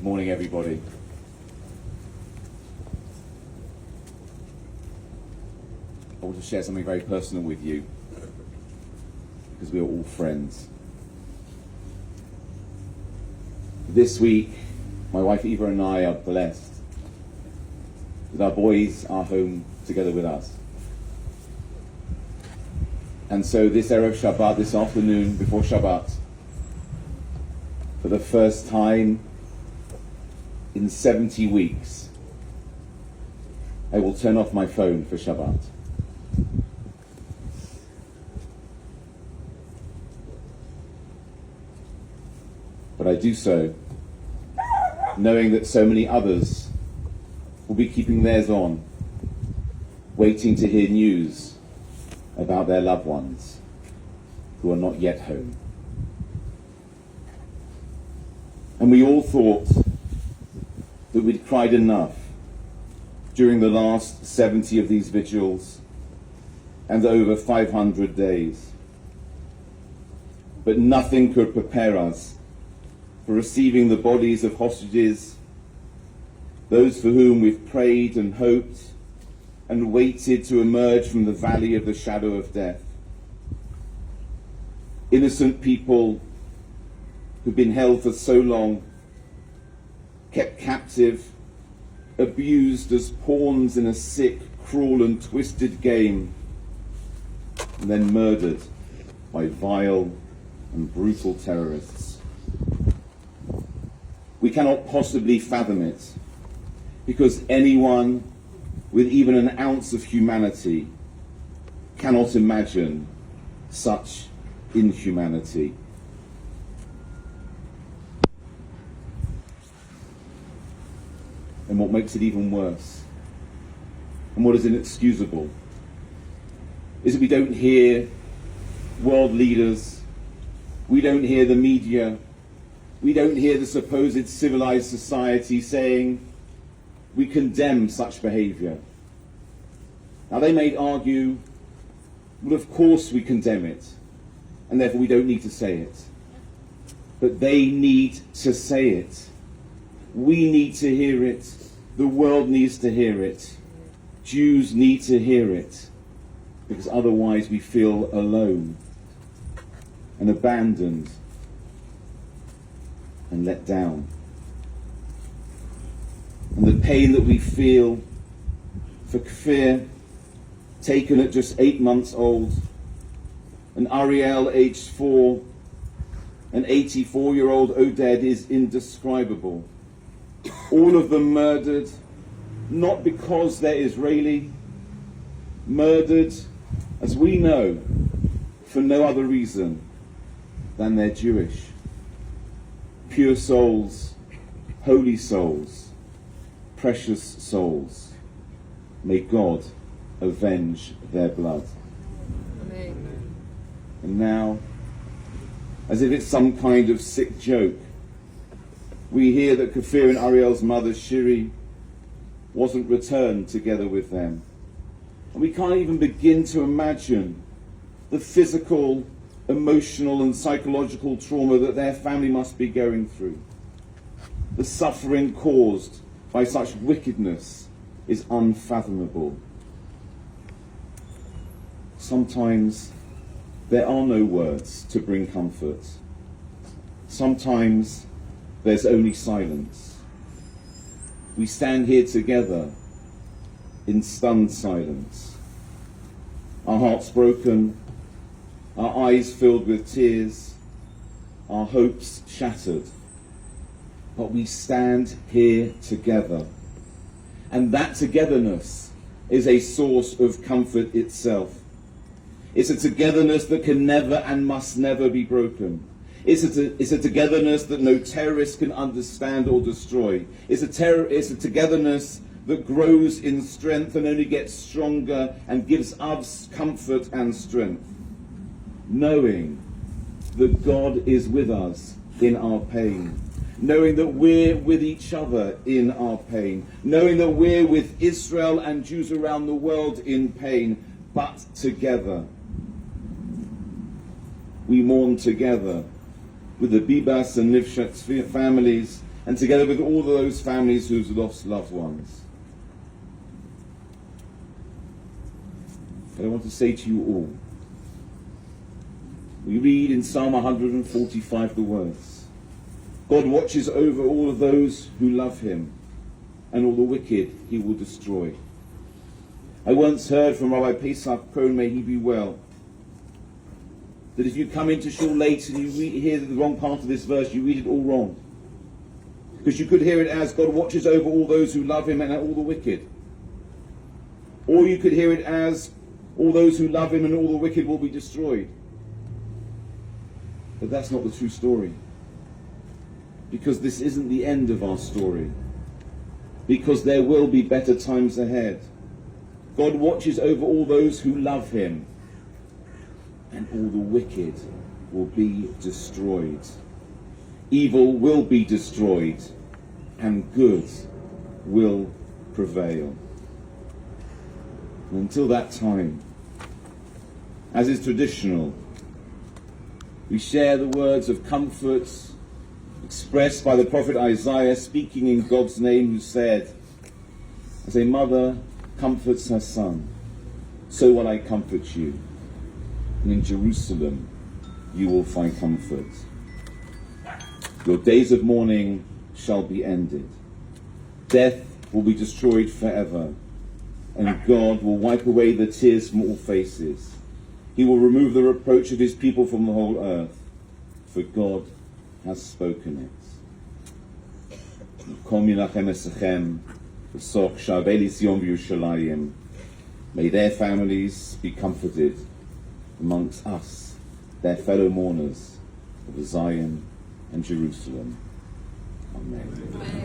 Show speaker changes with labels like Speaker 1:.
Speaker 1: Morning, everybody. I want to share something very personal with you, because we are all friends. This week, my wife Eva and I are blessed that our boys are home together with us. And so this Erev Shabbat, this afternoon before Shabbat, for the first time in 70 weeks, I will turn off my phone for Shabbat. But I do so knowing that so many others will be keeping theirs on, waiting to hear news about their loved ones who are not yet home. And we all thought that we'd cried enough during the last 70 of these vigils and over 500 days. But nothing could prepare us for receiving the bodies of hostages, those for whom we've prayed and hoped and waited to emerge from the valley of the shadow of death. Innocent people who've been held for so long, kept captive, abused as pawns in a sick, cruel and twisted game, and then murdered by vile and brutal terrorists. We cannot possibly fathom it, because anyone with even an ounce of humanity cannot imagine such inhumanity. And what makes it even worse, and what is inexcusable, is that we don't hear world leaders, we don't hear the media, we don't hear the supposed civilized society saying, we condemn such behavior. Now they may argue, well, of course we condemn it, and therefore we don't need to say it. But they need to say it. We need to hear it. The world needs to hear it. Jews need to hear it, because otherwise we feel alone and abandoned and let down. And the pain that we feel for Kfir, taken at just 8 months old, and Ariel, aged 4, an 84-year-old Oded, is indescribable. All of them murdered, not because they're Israeli, murdered, as we know, for no other reason than they're Jewish. Pure souls, holy souls, precious souls. May God avenge their blood. Amen. And now, as if it's some kind of sick joke, we hear that Kfir and Ariel's mother, Shiri, wasn't returned together with them. And we can't even begin to imagine the physical, emotional and psychological trauma that their family must be going through. The suffering caused by such wickedness is unfathomable. Sometimes there are no words to bring comfort. Sometimes there's only silence. We stand here together in stunned silence. Our hearts broken, our eyes filled with tears, our hopes shattered. But we stand here together. And that togetherness is a source of comfort itself. It's a togetherness that can never and must never be broken. It's a togetherness that no terrorist can understand or destroy. It's a togetherness that grows in strength and only gets stronger and gives us comfort and strength. Knowing that God is with us in our pain. Knowing that we're with each other in our pain. Knowing that we're with Israel and Jews around the world in pain, but together. We mourn together with the Bibas and Lifshitz families and together with all of those families who've lost loved ones. But I want to say to you all, we read in Psalm 145 the words, God watches over all of those who love him, and all the wicked he will destroy. I once heard from Rabbi Pesach Cohn, may he be well, that if you come into shul late and you hear the wrong part of this verse, you read it all wrong. Because you could hear it as God watches over all those who love him and all the wicked. Or you could hear it as all those who love him and all the wicked will be destroyed. But that's not the true story. Because this isn't the end of our story. Because there will be better times ahead. God watches over all those who love him, and all the wicked will be destroyed. Evil will be destroyed, and good will prevail. And until that time, as is traditional, we share the words of comfort expressed by the prophet Isaiah, speaking in God's name, who said, as a mother comforts her son, so will I comfort you. And in Jerusalem you will find comfort. Your days of mourning shall be ended. Death will be destroyed forever, and God will wipe away the tears from all faces. He will remove the reproach of his people from the whole earth, for God has spoken it. המקום ינחם אתכם, בתוך, אבלי, ציון, וירושלים. May their families be comforted amongst us, their fellow mourners of Zion and Jerusalem. Amen.